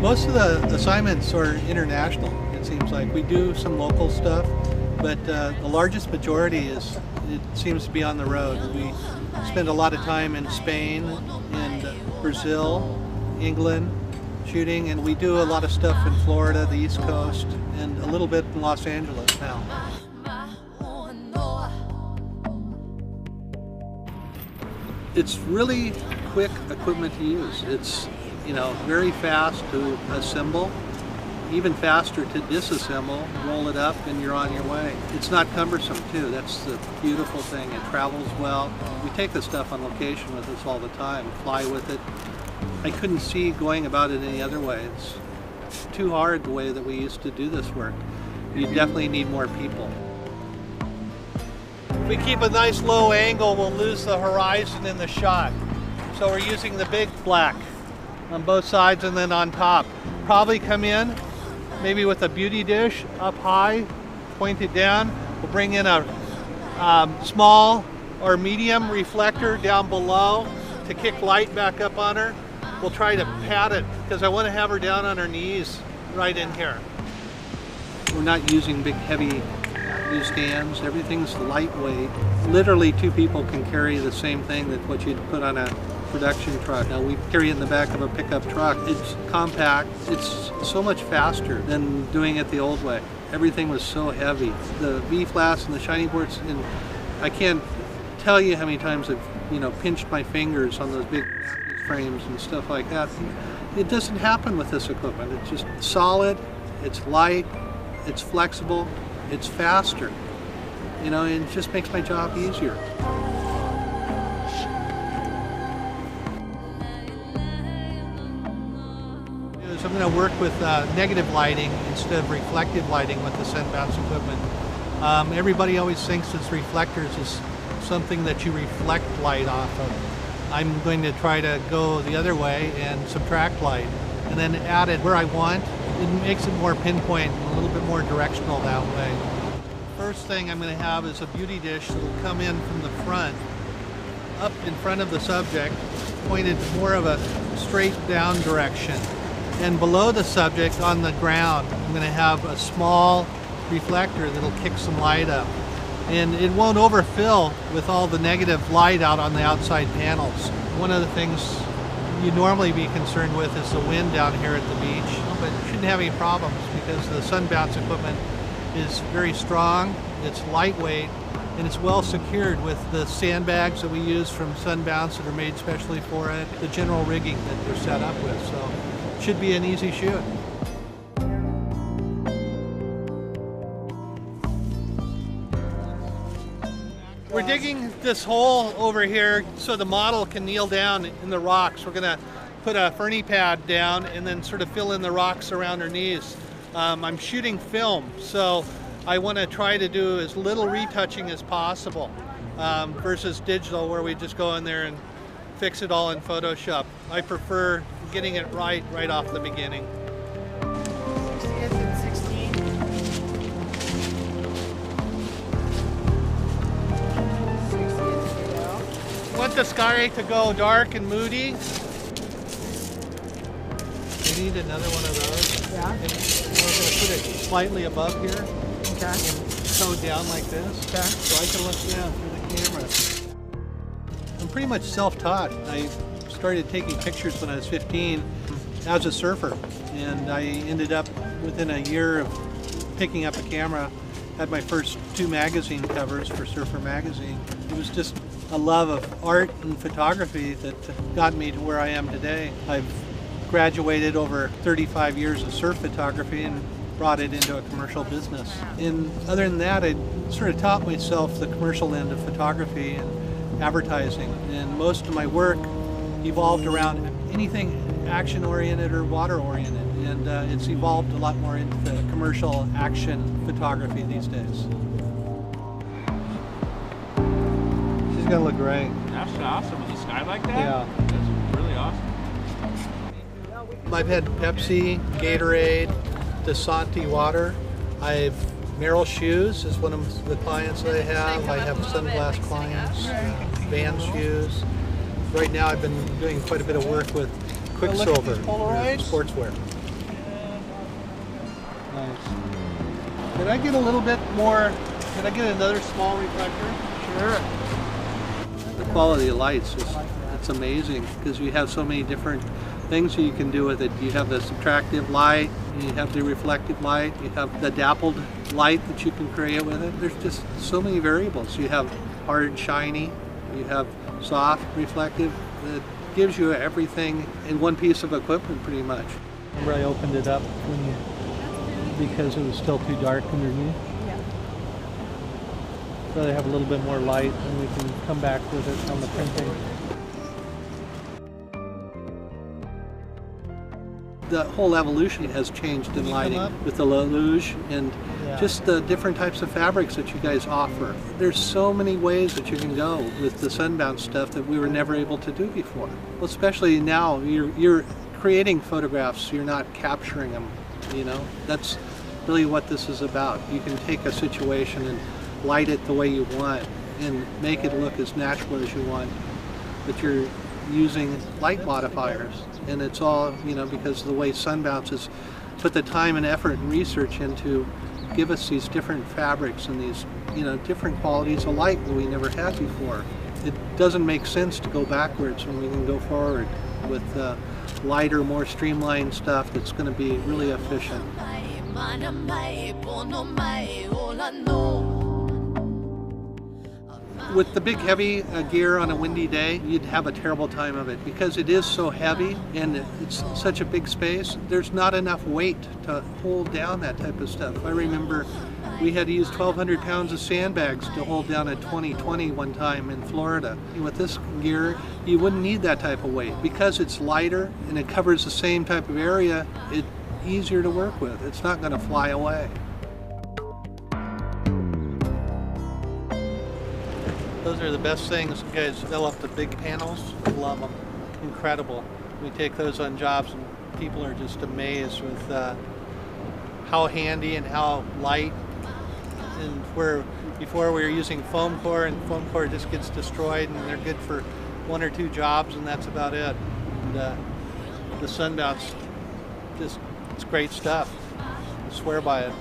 Most of the assignments are international. It seems like we do some local stuff, but the largest majority it seems to be on the road. We spend a lot of time in Spain and Brazil, England, shooting, and we do a lot of stuff in Florida, the East Coast, and a little bit in Los Angeles now. It's really quick equipment to use. It's very fast to assemble, even faster to disassemble, roll it up, and you're on your way. It's not cumbersome too. That's the beautiful thing. It travels well. We take the stuff on location with us all the time, fly with it. I couldn't see going about it any other way. It's too hard the way that we used to do this work. You definitely need more people. If we keep a nice low angle, we'll lose the horizon in the shot. So we're using the big black on both sides and then on top. Probably come in maybe with a beauty dish up high, point it down. We'll bring in a small or medium reflector down below to kick light back up on her. We'll try to pat it because I want to have her down on her knees right in here. We're not using big heavy new stands. Everything's lightweight. Literally 2 people can carry the same thing that what you'd put on a production truck. Now we carry it in the back of a pickup truck. It's compact. It's so much faster than doing it the old way. Everything was so heavy. The V-flats and the shiny boards, and I can't tell you how many times I've pinched my fingers on those big frames and stuff like that. It doesn't happen with this equipment. It's just solid, it's light, it's flexible, it's faster. And it just makes my job easier. I'm going to work with negative lighting instead of reflective lighting with the Sunbounce equipment. Everybody always thinks it's reflectors is something that you reflect light off of. I'm going to try to go the other way and subtract light and then add it where I want. It makes it more pinpoint and a little bit more directional that way. First thing I'm going to have is a beauty dish that will come in from the front, up in front of the subject, pointed more of a straight down direction. And below the subject on the ground, I'm going to have a small reflector that'll kick some light up. And it won't overfill with all the negative light out on the outside panels. One of the things you'd normally be concerned with is the wind down here at the beach, but you shouldn't have any problems because the Sunbounce equipment is very strong, it's lightweight, and it's well secured with the sandbags that we use from Sunbounce that are made specially for it, the general rigging that they're set up with. So it should be an easy shoot. We're digging this hole over here so the model can kneel down in the rocks. We're going to put a Fernie pad down and then sort of fill in the rocks around her knees. I'm shooting film, so I want to try to do as little retouching as possible versus digital where we just go in there and fix it all in Photoshop. I prefer getting it right off the beginning. 60th and 16. 60th to go. I want the sky to go dark and moody. We need another one of those. Yeah. And we're going to put it slightly above here. Okay. And sew down like this. Okay. So I can look down through the camera. I'm pretty much self-taught. I started taking pictures when I was 15 as a surfer, and I ended up within a year of picking up a camera, had my first 2 magazine covers for Surfer magazine. It was just a love of art and photography that got me to where I am today. I've graduated over 35 years of surf photography and brought it into a commercial business. And other than that, I sort of taught myself the commercial end of photography and advertising, and most of my work evolved around anything action-oriented or water-oriented, and it's evolved a lot more into commercial action photography these days. She's gonna look great. That's awesome. With a sky like that? Yeah. That's really awesome. I've had Pepsi, Gatorade, Desanti water. I've Merrill shoes is one of the clients that I have. I have sunglass clients, Vans shoes. Right now I've been doing quite a bit of work with Quicksilver, sportswear. Nice. Can I get a little bit more? Can I get another small reflector? Sure. The quality of lights is it's amazing because you have so many different things you can do with it. You have the subtractive light, you have the reflective light, you have the dappled light that you can create with it. There's just so many variables. You have hard, shiny, you have soft, reflective. It gives you everything in one piece of equipment pretty much. Remember I opened it up because it was still too dark underneath? Yeah. So they have a little bit more light and we can come back with it on the printing. The whole evolution has changed in lighting with the luge and just the different types of fabrics that you guys offer. There's so many ways that you can go with the sunbound stuff that we were never able to do before. Well, especially now, you're creating photographs, you're not capturing them, you know? That's really what this is about. You can take a situation and light it the way you want and make it look as natural as you want, but you're using light modifiers, and it's all, you know, because of the way Sunbounce has put the time and effort and research into give us these different fabrics and these, you know, different qualities of light that we never had before. It doesn't make sense to go backwards when we can go forward with lighter, more streamlined stuff that's going to be really efficient. With the big heavy gear on a windy day, you'd have a terrible time of it because it is so heavy and it's such a big space. There's not enough weight to hold down that type of stuff. I remember we had to use 1,200 pounds of sandbags to hold down a 2020 one time in Florida. With this gear, you wouldn't need that type of weight. Because it's lighter and it covers the same type of area, it's easier to work with. It's not going to fly away. Those are the best things. You guys develop the big panels. I love them. Incredible. We take those on jobs and people are just amazed with how handy and how light. And where before we were using foam core and foam core just gets destroyed and they're good for one or two jobs and that's about it. And the Sunbounce, just, it's great stuff. I swear by it.